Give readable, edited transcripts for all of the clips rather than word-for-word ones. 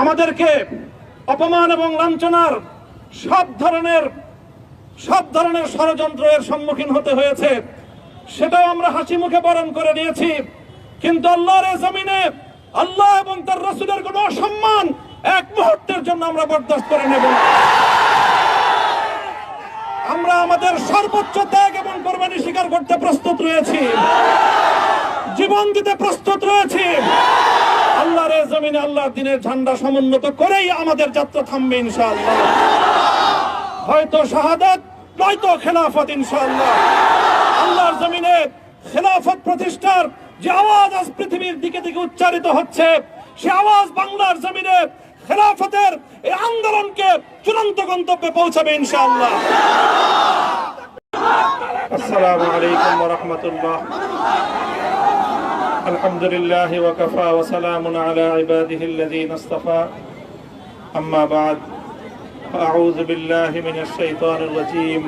আমাদেরকে অপমান এবং লাঞ্ছনার সব ধরনের ষড়যন্ত্রের সম্মুখীন হতে হয়েছে, সেটাও আমরা হাসি মুখে বরণ করে নিয়েছি। কিন্তু আল্লাহর জমিনে আল্লাহ এবং তার রাসূলের কোনো অসম্মান এক মুহূর্তের জন্য আমরা বরদাস্ত করে নেব না। আমরা আমাদের সর্বোচ্চ ত্যাগ এবং কোরবানি স্বীকার করতে প্রস্তুত রয়েছি, জীবন দিতে প্রস্তুত রয়েছি। আল্লাহর জমিনে আল্লাহর দ্বীনের ঝান্ডা সমুন্নত করেই আমাদের যাত্রা থামবে ইনশাআল্লাহ। হয়তো শাহাদাত, নয়তো খেলাফত ইনশাআল্লাহ। আল্লাহর জমিনে খেলাফত প্রতিষ্ঠার যে আওয়াজ আজ পৃথিবীর দিকে দিকে উচ্চারিত হচ্ছে, সে আওয়াজ বাংলার জমিনে খেলাফতের এই আন্দোলনকে চূড়ান্ত গন্তব্যে পৌঁছাবে ইনশাআল্লাহ। আসসালামু আলাইকুম ওয়া রাহমাতুল্লাহ। আলহামদুলিল্লাহ ওয়া কাফা ওয়া সালামুন আলা ইবাদিহিল্লাযীনা ইসতাফা। আম্মা বা'দ। আউযু বিল্লাহি মিনাশ শাইতানির রাজীম।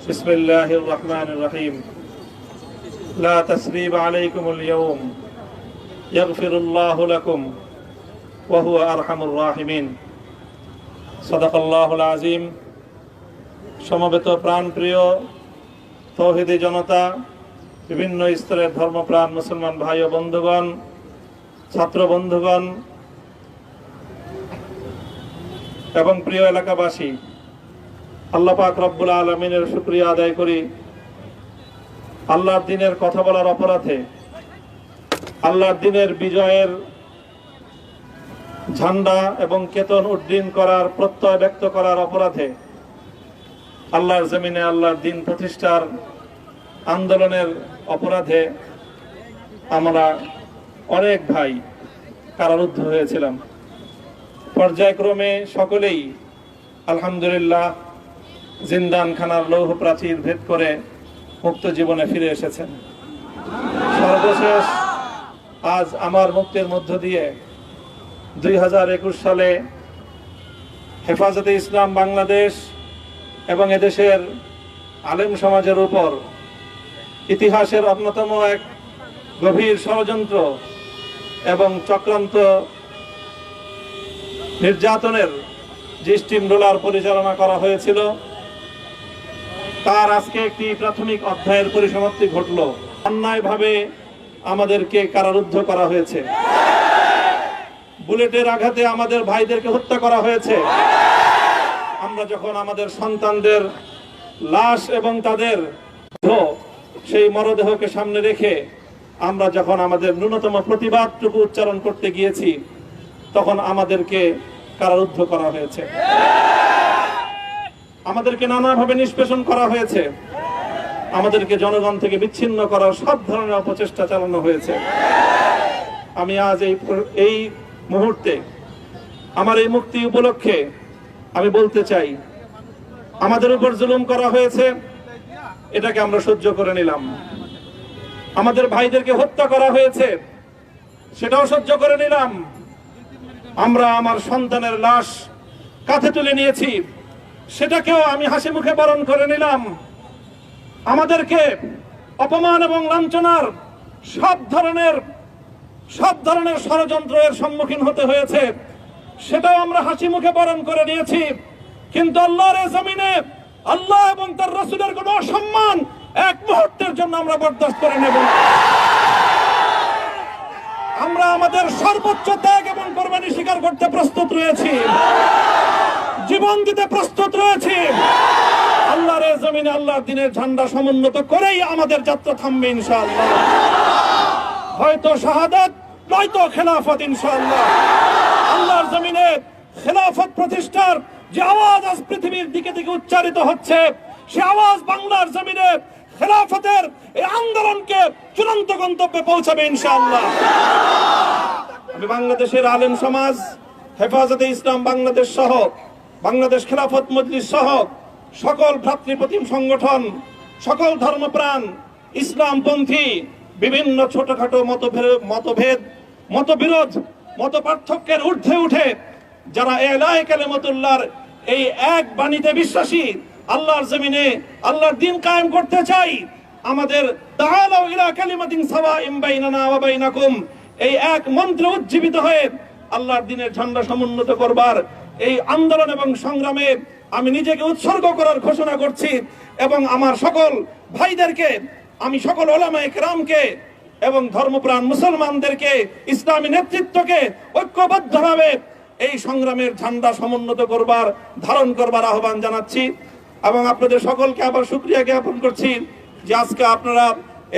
বিসমিল্লাহির রহমানির রহিম। লা তাসরিবা আলাইকুমুল ইয়াওম ইয়াগফিরুল্লাহু লাকুম ওয়া হুয়া আরহামুর রাহিমিন। সাদাকাল্লাহুল আযীম। সমবেত প্রাণপ্রিয় তৌহিদি জনতা, বিভিন্ন স্তরের ধর্মপ্রাণ মুসলমান ভাই ও বন্ধুগণ, ছাত্র বন্ধুগণ এবং প্রিয় এলাকাবাসী, আল্লাহ পাক রব্বুল আলামিনের শুকরিয়া আদায় করি। আল্লাহর দ্বীনের কথা বলার অপরাধে, আল্লাহর দ্বীনের বিজয়ের ঝান্ডা এবং কেতন উড্ডীন করার প্রত্যয় ব্যক্ত করার অপরাধে, আল্লাহর জমিনে আল্লাহর দ্বীন প্রতিষ্ঠার আন্দোলনের অপরাধে আমরা অনেক ভাই কারারুদ্ধ হয়েছিলাম। পর্যায়ক্রমে সকলেই আলহামদুলিল্লাহ জিন্দানখানার লৌহ প্রাচীর ভেদ করে মুক্ত জীবনে ফিরে এসেছেন। সর্বশেষ আজ আমার মুক্তির মধ্য দিয়ে 2021 সালে হেফাজতে ইসলাম বাংলাদেশ এবং এদেশের আলেম সমাজের উপর ইতিহাসের অন্যতম এক গভীর ষড়যন্ত্র এবং চক্রান্ত নির্যাতনের যে স্টিম রোলার পরিচালনা করা হয়েছিল, তার আজকে একটি প্রাথমিক অধ্যায়ের পরিসমাপ্তি ঘটল। অন্যায়ভাবে আমাদেরকে কারারুদ্ধ করা হয়েছে, বুলেটের আঘাতে আমাদের ভাইদেরকে হত্যা করা হয়েছে। আমরা যখন আমাদের সন্তানদের লাশ এবং তাদের সেই মরদেহকে সামনে রেখে আমরা যখন আমাদের ন্যূনতম প্রতিবাদটুকু উচ্চারণ করতে গিয়েছি, তখন আমাদেরকে কারারুদ্ধ করা হয়েছে, আমাদেরকে নানাভাবে নিষ্পেষণ করা হয়েছে, আমাদেরকে জনগণ থেকে বিচ্ছিন্ন করার সব ধরনের অপচেষ্টা চালানো হয়েছে। আমি আজ এই মুহূর্তে আমার এই মুক্তি উপলক্ষে আমি বলতে চাই, আমাদের উপর জুলুম করা হয়েছে, এটাকে আমরা সহ্য করে নিলাম। আমাদের ভাইদেরকে হত্যা করা হয়েছে, সেটাও সহ্য করে নিলাম। আমরা আমার সন্তানের লাশ কাঁধে তুলে নিয়েছি, সেটাকেও আমি হাসি মুখে বরণ করে নিলাম। আমাদেরকে অপমান এবং লাঞ্ছনার সব ধরনের ষড়যন্ত্রের সম্মুখীন হতে হয়েছে, সেটাও আমরা হাসি মুখে বরণ করে নিয়েছি। কিন্তু আল্লাহর জমিনে আল্লাহ এবং তার রাসূলের কোনো অসম্মান এক মুহূর্তের জন্য আমরা বরদাস্ত করে নেব না। আমরা আমাদের সর্বোচ্চ ত্যাগ এবং কোরবানি স্বীকার করতে প্রস্তুত রয়েছি, জীবন দিতে প্রস্তুত রয়েছি। আল্লাহর জমিনে আল্লাহর দ্বীনের ঝান্ডা সমুন্নত করেই আমাদের যাত্রা থামবে ইনশাআল্লাহ। হয়তো শাহাদাত, নয়তো খেলাফত ইনশাআল্লাহ। আল্লাহর জমিনে খেলাফত প্রতিষ্ঠার যে আওয়াজ আজ পৃথিবীর দিকে দিকে উচ্চারিত হচ্ছে, সে আওয়াজ বাংলার জমিনে খেলাফতের এই আন্দোলনকে চূড়ান্ত গন্তব্যে পৌঁছাবে ইনশাআল্লাহ। আমি বাংলাদেশের আলেম সমাজ, হেফাজতে ইসলাম বাংলাদেশ সহ বাংলাদেশ খেলাফত মজলিস সহ সকল ভ্রাতৃপ্রতিম সংগঠন, সকল ধর্মপ্রাণ, ইসলামপন্থী বিভিন্ন ছোটখাটো মতভেদ, মতবিরোধ, মত পার্থক্যের ঊর্ধ্বে উঠে যারা এলায়ে কালিমাতুল্লাহর এই এক বাণীতে বিশ্বাসী, আল্লাহর জমিনে আল্লাহর দ্বীন কায়েম করতে চাই, আমাদের তাআলাউ ইলা কালিমাতিন সাওয়াইন বাইনানা ওয়া বাইনাকুম এই এক মন্ত্রে উজ্জীবিত হয়ে আল্লাহর দিনের ঝান্ডা সমুন্নত করবার এই আন্দোলন এবং সংগ্রামে আমি নিজেকে উৎসর্গ করার ঘোষণা করছি এবং আমার সকল ভাইদেরকে, আমি সকল ওলামায়ে কেরামকে এবং ধর্মপ্রাণ মুসলমানদেরকে, ইসলামী নেতৃত্বকে ঐক্যবদ্ধভাবে এই সংগ্রামের ঝান্ডা সমুন্নত করবার, ধারণ করবার আহ্বান জানাচ্ছি এবং আপনাদের সকলকে আবার শুকরিয়া জ্ঞাপন করছি যে আজকে আপনারা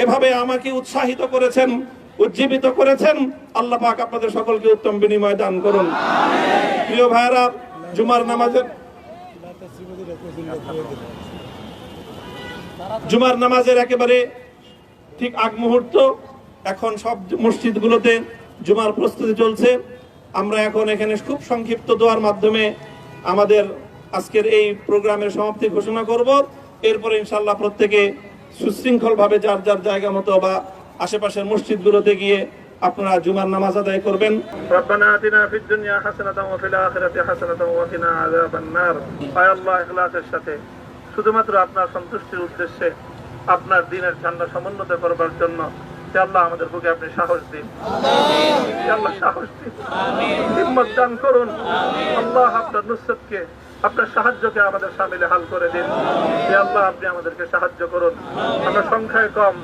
এভাবে আমাকে উৎসাহিত করেছেন, উজ্জীবিত করেছেন। আল্লাহ পাক আপনাদের সকলকে উত্তম বিনিময় দান করুন। প্রিয় ভাইরা, জুমার নামাজের একেবারে ঠিক আগ মুহূর্ত, এখন সব মসজিদগুলোতে জুমার প্রস্তুতি চলছে। আমরা এখন এখানে খুব সংক্ষিপ্ত দোয়ার মাধ্যমে আমাদের আজকের এই প্রোগ্রামের সমাপ্তি ঘোষণা করব। এরপরে ইনশাআল্লাহ প্রত্যেকে সুশৃঙ্খল ভাবে যার যার জায়গা মতো বা আশেপাশের মসজিদগুলোতে গিয়ে আপনারা জুমার নামাজ আদায় করবেন। রব্বানা আতিনা ফিদ দুনিয়া হাসানাতাও ওয়া ফিল আখিরাতি হাসানাতাও ওয়া কিনা আযাবান নার। আয় আল্লাহ, ইখলাসের সাথে শুধুমাত্র আপনার সন্তুষ্টির উদ্দেশ্যে আপনার দ্বীনের ঝান্ডা সমুন্নত করবার জন্য হে আল্লাহ আমাদের বুকে আপনি সাহস দিন। আমিন। হে আল্লাহ সাহস দিন। আমিন। হিম্মত দান করুন। আমিন। আল্লাহ আপনার নুসরতকে, আপনার সাহায্যকে আমাদের শামিলে হাল করে দিন। হে আল্লাহ আপনি আমাদেরকে সাহায্য করুন। আমরা সংখ্যায় কম,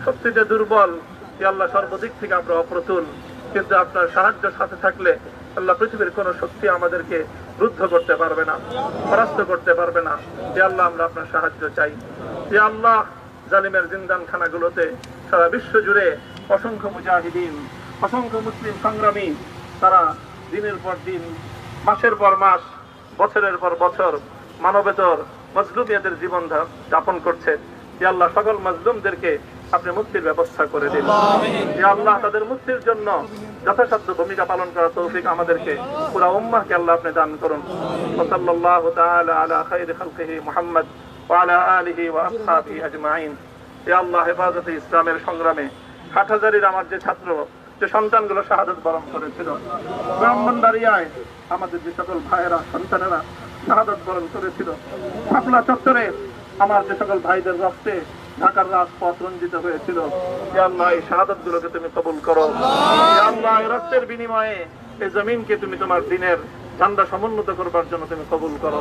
শক্তিতে দুর্বল। হে আল্লাহ সর্বদিক থেকে আমরা অপ্রতুল, কিন্তু আপনার সাহায্য সাথে থাকলে আল্লাহ পৃথিবীর কোন শক্তি আমাদেরকে রুদ্ধ করতে পারবে না, পরাস্ত করতে পারবে না। হে আল্লাহ আমরা আপনার সাহায্য চাই। হে আল্লাহ জালিমের জিন্দানখানাগুলোতে সারা বিশ্ব জুড়ে অসংখ্য মুজাহিদিন, অসংখ্য মুসলিম সংগ্রামী তারা দিনের পর দিন, মাসের পর মাস, বছরের পর বছর মানবেতর মজলুমিয়াদের জীবন যাপন করছে। হে আল্লাহ সকল মজলুমদেরকে আপনি মুক্তির ব্যবস্থা করে দিন। হে আল্লাহ তাদের মুক্তির জন্য যথাসাধ্য ভূমিকা পালন করার তৌফিক আমাদেরকে, পুরা উম্মাহকে আল্লাহ আপনি দান করুন। সাল্লাল্লাহু তাআলা আলা খায়রি খালকিহি মুহাম্মদ ওয়া আলা আলিহি ওয়া আসহাবিহি আজমাইন। হে আল্লাহ হেফাজতে ইসলামের সংগ্রামে হাটহাজারীর আমার যে ছাত্র, যে সন্তানগুলো শাহাদাত বরণ করেছিল, ব্রাহ্মণবাড়িয়ায় আমাদের যে সকল ভাইয়েরা, সন্তানেরা শাহাদাত বরণ করেছিল, শাপলা চত্বরে আমার যে সকল ভাইদের রক্তে ঢাকার রাজপথ রঞ্জিত হয়েছিল, হে আল্লাহ এই শাহাদাত গুলোকে তুমি কবুল করো। হে আল্লাহ এই রক্তের বিনিময়ে এই জমিনকে তুমি তোমার দ্বীনের ঝান্ডা সমুন্নত করবার জন্য তুমি কবুল করো।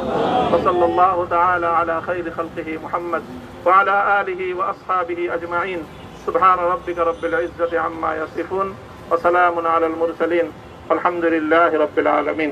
সাল্লাল্লাহু তাআলা আলা খায়রি খালকিহি মুহাম্মদ ওয়া আলা আলিহি ওয়া আসহাবিহি আজমাইন। সুবহান রাব্বিকা রাব্বিল ইজ্জাতি আম্মা ইয়াসিফুন ওয়া সালামুন আলাল মুরসালিন। আলহামদুলিল্লাহি রাব্বিল আলামিন।